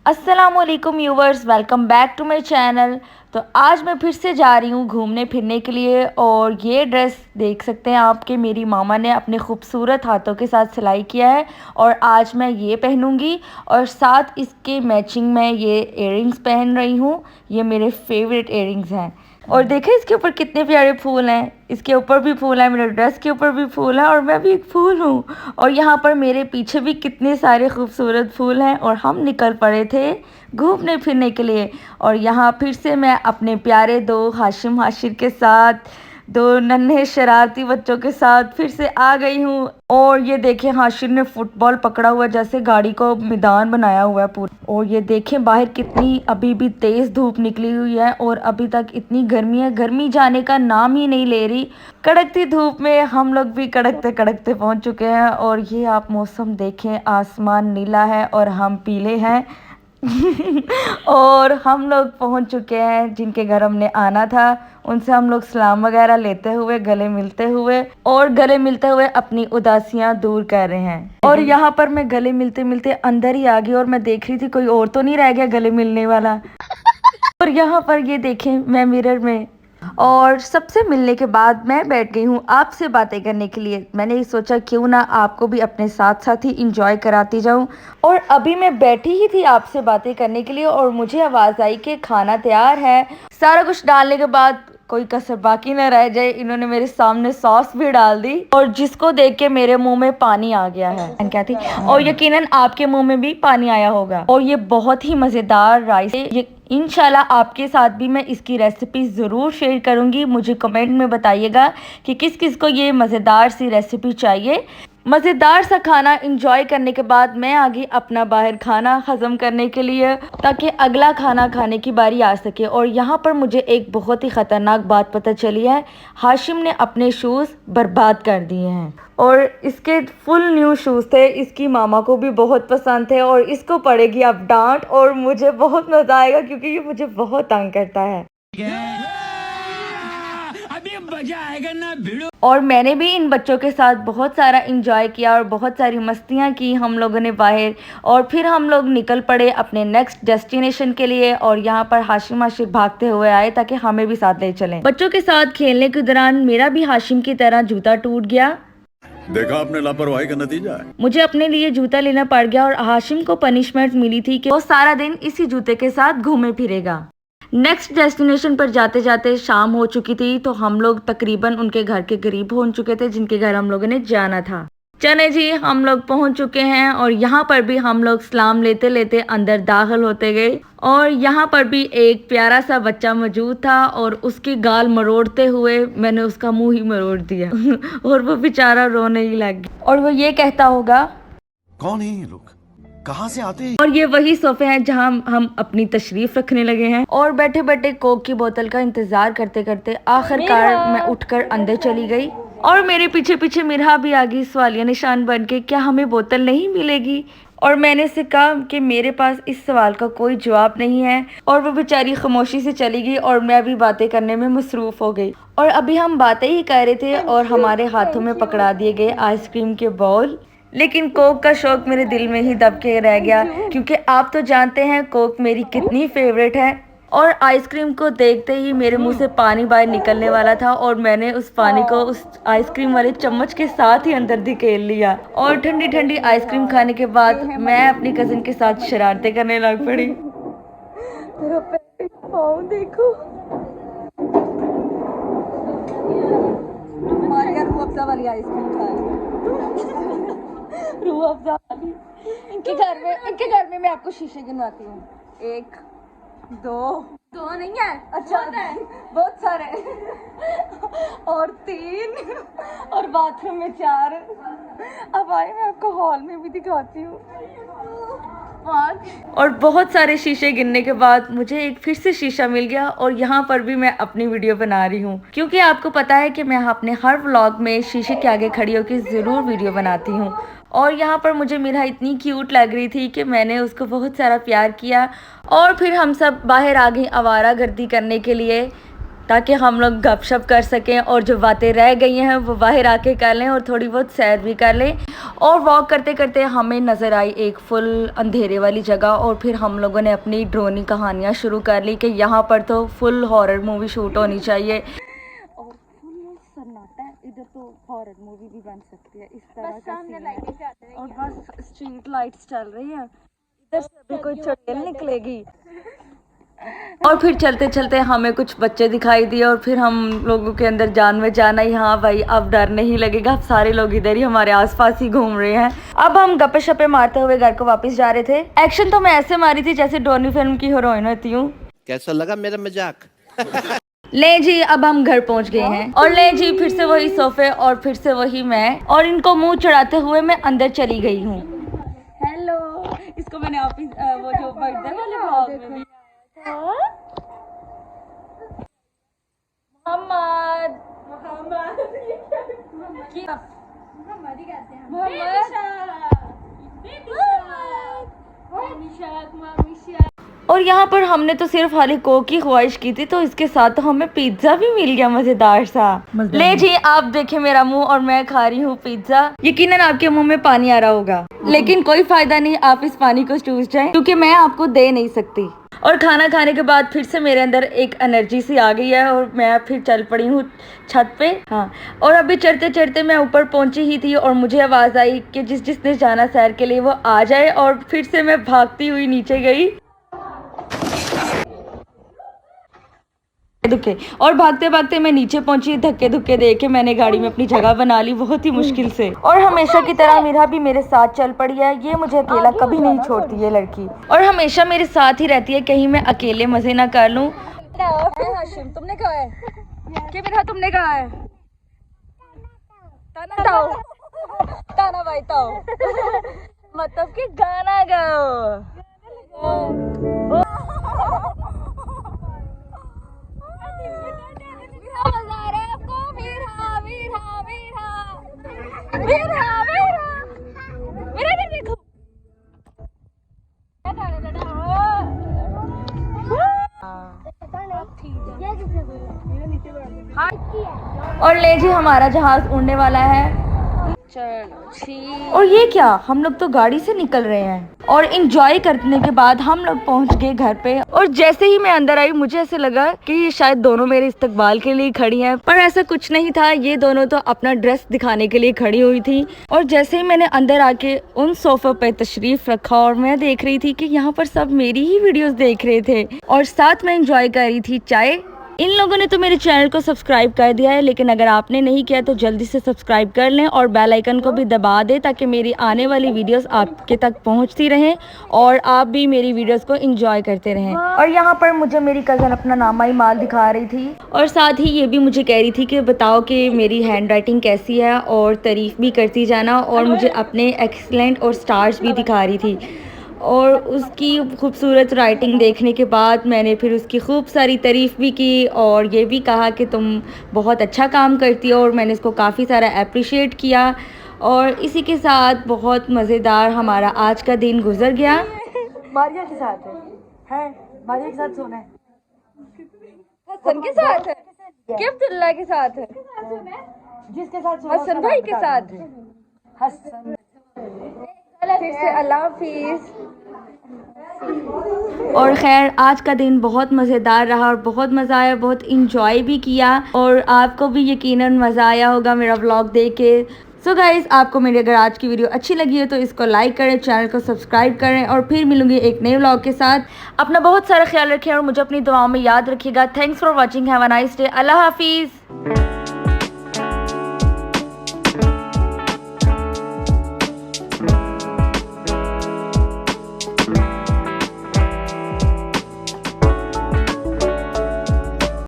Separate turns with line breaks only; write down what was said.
अस्सलामुअलैकुम viewers, welcome back to my channel. तो आज मैं फिर से जा रही हूँ घूमने फिरने के लिए और ये ड्रेस देख सकते हैं आपके मेरी मामा ने अपने खूबसूरत हाथों के साथ सिलाई किया है और आज मैं ये पहनूंगी और साथ इसके मैचिंग में ये इयररिंग्स पहन रही हूँ। ये मेरे फेवरेट इयररिंग्स हैं और देखें इसके ऊपर कितने प्यारे फूल हैं। इसके ऊपर भी फूल है, मेरे ड्रेस के ऊपर भी फूल है और मैं भी एक फूल हूँ। और यहाँ पर मेरे पीछे भी कितने सारे खूबसूरत फूल हैं और हम निकल पड़े थे घूमने फिरने के लिए। और यहाँ फिर से मैं अपने प्यारे दो हाशिम हाशिर के साथ, दो नन्हे शरारती बच्चों के साथ फिर से आ गई हूँ। और ये देखें हाशिर ने फुटबॉल पकड़ा हुआ जैसे गाड़ी को मैदान बनाया हुआ है पूरा। और ये देखें बाहर कितनी अभी भी तेज़ धूप निकली हुई है और अभी तक इतनी गर्मी है, गर्मी जाने का नाम ही नहीं ले रही। कड़कती धूप में हम लोग भी कड़कते कड़कते पहुँच चुके हैं। और ये आप मौसम देखें, आसमान नीला है और हम पीले हैं। और हम लोग पहुंच चुके हैं जिनके घर हमने आना था, उनसे हम लोग सलाम वगैरह लेते हुए गले मिलते हुए अपनी उदासियां दूर कर रहे हैं। और यहाँ पर मैं गले मिलते मिलते अंदर ही आ गई और मैं देख रही थी कोई और तो नहीं रह गया गले मिलने वाला। और यहाँ पर ये देखें मैं मिरर में और सबसे मिलने के बाद मैं बैठ गई हूँ आपसे बातें करने के लिए। मैंने सोचा क्यों ना आपको भी अपने साथ साथ ही इंजॉय कराती जाऊँ। और अभी मैं बैठी ही थी आपसे बातें करने के लिए और मुझे आवाज़ आई कि खाना तैयार है। सारा कुछ डालने के बाद कोई कसर बाकी न रह जाए, इन्होंने मेरे सामने सॉस भी डाल दी और जिसको देख के मेरे मुंह में पानी आ गया है। क्या थी और यकीनन आपके मुंह में भी पानी आया होगा। और ये बहुत ही मज़ेदार राइस है। ये इंशाल्लाह आपके साथ भी मैं इसकी रेसिपी ज़रूर शेयर करूंगी। मुझे कमेंट में बताइएगा कि किस किस को ये मज़ेदार सी रेसिपी चाहिए। मज़ेदार सा खाना इंजॉय करने के बाद मैं आ गई अपना बाहर खाना हज़म करने के लिए ताकि अगला खाना खाने की बारी आ सके। और यहाँ पर मुझे एक बहुत ही ख़तरनाक बात पता चली है, हाशिम ने अपने शूज़ बर्बाद कर दिए हैं और इसके फुल न्यू शूज़ थे। इसकी मामा को भी बहुत पसंद थे और इसको पड़ेगी अब डांट और मुझे बहुत मज़ा आएगा क्योंकि ये मुझे बहुत तंग करता है। अभी मजा आएगा ना भिड़ो। और मैंने भी इन बच्चों के साथ बहुत सारा इंजॉय किया और बहुत सारी मस्तियाँ की हम लोगों ने बाहर। और फिर हम लोग निकल पड़े अपने नेक्स्ट डेस्टिनेशन के लिए और यहाँ पर हाशिम हाशिर भागते हुए आए ताकि हमें भी साथ ले चलें। बच्चों के साथ खेलने के दौरान मेरा भी हाशिम की तरह जूता टूट गया।
देखा आपने लापरवाही का नतीजा है।
मुझे अपने लिए जूता लेना पड़ गया और हाशिम को पनिशमेंट मिली थी कि वो सारा दिन इसी जूते के साथ घूमे फिरेगा। नेक्स्ट डेस्टिनेशन पर जाते जाते शाम हो चुकी थी तो हम लोग तकरीबन उनके घर के करीब पहुंच चुके थे जिनके घर हम लोगों ने जाना था। चले जी हम लोग पहुंच चुके हैं और यहाँ पर भी हम लोग सलाम लेते लेते अंदर दाखिल होते गए। और यहाँ पर भी एक प्यारा सा बच्चा मौजूद था और उसकी गाल मरोड़ते हुए मैंने उसका मुंह ही मरोड़ दिया और वो बेचारा रोने ही लग गया। और वो ये कहता होगा
कौन है ये लोग, कहाँ से आते हैं?
और ये वही सोफे हैं जहां हम अपनी तशरीफ रखने लगे हैं। और बैठे बैठे कोक की बोतल का इंतजार करते करते आखिरकार मैं उठकर अंदर चली गई और मेरे पीछे पीछे मिरहा भी आ गई सवालिया निशान बन के, क्या हमें बोतल नहीं मिलेगी? और मैंने से कहा कि मेरे पास इस सवाल का कोई जवाब नहीं है। और वो बेचारी खामोशी से चली गई और मैं भी बातें करने में मसरूफ हो गई। और अभी हम बातें ही कर रहे थे और हमारे हाथों में पकड़ा दिए गए आइसक्रीम के बॉल। लेकिन कोक का शौक मेरे दिल में ही दब के रह गया क्योंकि आप तो जानते हैं कोक मेरी कितनी फेवरेट है। और आइसक्रीम को देखते ही मेरे मुंह से पानी बाहर निकलने वाला था और मैंने उस पानी को उस आइसक्रीम वाले चम्मच के साथ ही अंदर धकेल लिया। और ठंडी ठंडी आइसक्रीम खाने के बाद मैं अपनी कजिन के साथ शरारतें करने लग पड़ी। मेरा पाँव देखो, वाली आइसक्रीम खा रूह अफ़ज़ा वाली। इनके घर में मैं आपको शीशे गिनवाती हूँ। एक दो नहीं है, अच्छा है बहुत सारे और 3 और बाथरूम में 4। अब आए मैं आपको हॉल में भी दिखाती हूँ। और बहुत सारे शीशे गिनने के बाद मुझे एक फिर से शीशा मिल गया और यहाँ पर भी मैं अपनी वीडियो बना रही हूँ क्योंकि आपको पता है कि मैं अपने हर व्लॉग में शीशे के आगे खड़ी होकर ज़रूर वीडियो बनाती हूँ। और यहाँ पर मुझे मिरहा इतनी क्यूट लग रही थी कि मैंने उसको बहुत सारा प्यार किया। और फिर हम सब बाहर आ गए आवारागर्दी करने के लिए ताकि हम लोग गपशप कर सकें और जो बातें रह गई हैं वो बाहर आके कर लें और थोड़ी बहुत सैर भी कर लें। और वॉक करते करते हमें नज़र आई एक फुल अंधेरे वाली जगह और फिर हम लोगों ने अपनी ड्रोनी कहानियाँ शुरू कर ली कि यहाँ पर तो फुल हॉरर मूवी शूट होनी चाहिए और फुल सन्नाटा है। इधर तो हॉरर मूवी भी बन सकती है इस तरह का सीन है। और बस स्ट्रीट लाइट्स चल रही हैं, इधर से भी कोई चुड़ैल निकलेगी। और फिर चलते चलते हमें कुछ बच्चे दिखाई दिए और फिर हम लोगों के अंदर जान में जाना ही, हाँ भाई अब डर नहीं लगेगा, अब सारे लोग इधर ही हमारे आसपास ही घूम रहे हैं। अब हम गप्पे शप्पे मारते हुए घर को वापस जा रहे थे। एक्शन तो मैं ऐसे मारी थी जैसे डोनी फिल्म की हीरोइन होती हूँ।
कैसा लगा मेरा मजाक?
ले जी अब हम घर पहुंच गए हैं और ले जी फिर से वही सोफे और फिर से वही मैं और इनको मुंह चढ़ाते हुए मैं अंदर चली गई हूँ। हेलो, इसको मैंने ऑफिस वो जो बर्थडे वाले व्लॉग में भी और यहाँ पर हमने तो सिर्फ खाली कोक की ख्वाहिश की थी तो इसके साथ तो हमें पिज्जा भी मिल गया मजेदार सा। ले जी आप देखें मेरा मुंह और मैं खा रही हूँ पिज्जा। यकीनन आपके मुंह में पानी आ रहा होगा लेकिन कोई फायदा नहीं, आप इस पानी को चूस जाएं क्योंकि मैं आपको दे नहीं सकती। और खाना खाने के बाद फिर से मेरे अंदर एक एनर्जी सी आ गई है और मैं फिर चल पड़ी हूँ छत पे। हाँ, और अभी चढ़ते चढ़ते मैं ऊपर पहुंची ही थी और मुझे आवाज़ आई कि जिसने जाना सैर के लिए वो आ जाए और फिर से मैं भागती हुई नीचे गई धक्के और भागते भागते मैं नीचे पहुंची। धक्के धुक्के दे के मैंने गाड़ी में अपनी जगह बना ली बहुत ही मुश्किल से। और हमेशा की तरह मीरा भी मेरे साथ चल पड़ी है, ये मुझे अकेला कभी नहीं छोड़ती ये लड़की और हमेशा मेरे साथ ही रहती है, कहीं मैं अकेले मजे ना कर लूं। तुमने कहा है कि मेरा तुमने कहा है ताना ताओ ताना भाई ताओ मतलब कि गाना गाओ। और ले जी हमारा जहाज उड़ने वाला है। चलो और ये क्या, हम लोग तो गाड़ी से निकल रहे हैं और इंजॉय करने के बाद हम लोग पहुंच गए घर पे। और जैसे ही मैं अंदर आई मुझे ऐसे लगा कि ये शायद दोनों मेरे इस्तकबाल के लिए खड़ी हैं, पर ऐसा कुछ नहीं था। ये दोनों तो अपना ड्रेस दिखाने के लिए खड़ी हुई थी। और जैसे ही मैंने अंदर आके उन सोफे पे तशरीफ रखा और मैं देख रही थी कि यहाँ पर सब मेरी ही वीडियोस देख रहे थे और साथ में एंजॉय कर रही थी चाय। इन लोगों ने तो मेरे चैनल को सब्सक्राइब कर दिया है, लेकिन अगर आपने नहीं किया तो जल्दी से सब्सक्राइब कर लें और बेल आइकन को भी दबा दें ताकि मेरी आने वाली वीडियोस आपके तक पहुंचती रहें और आप भी मेरी वीडियोस को एंजॉय करते रहें। और यहाँ पर मुझे मेरी कज़न अपना नामा ही माल दिखा रही थी और साथ ही ये भी मुझे कह रही थी कि बताओ कि मेरी हैंड राइटिंग कैसी है और तारीफ़ भी करती जाना और मुझे अपने एक्सीलेंट और स्टार्स भी दिखा रही थी। और उसकी खूबसूरत राइटिंग देखने के बाद मैंने फिर उसकी खूब सारी तारीफ़ भी की और ये भी कहा कि तुम बहुत अच्छा काम करती हो और मैंने इसको काफ़ी सारा अप्रिशिएट किया। और इसी के साथ बहुत मज़ेदार हमारा आज का दिन गुजर गया। मारिया के साथ है मारिया के साथ सोना है, हसन के साथ है कि अब्दुल्ला के साथ है, जिसके साथ हसन भाई के साथ है हसन। फिर से अल्लाह हाफिज़। और खैर आज का दिन बहुत मज़ेदार रहा और बहुत मज़ा आया, बहुत इंजॉय भी किया और आपको भी यकीनन मज़ा आया होगा मेरा व्लॉग देख के। सो गाइज़ आपको मेरी अगर आज की वीडियो अच्छी लगी हो तो इसको लाइक करें, चैनल को सब्सक्राइब करें और फिर मिलूंगी एक नए व्लॉग के साथ। अपना बहुत सारा ख्याल रखें और मुझे अपनी दुआओं में याद रखिएगा। Thanks for watching, have a nice day. अल्लाह हाफिज़।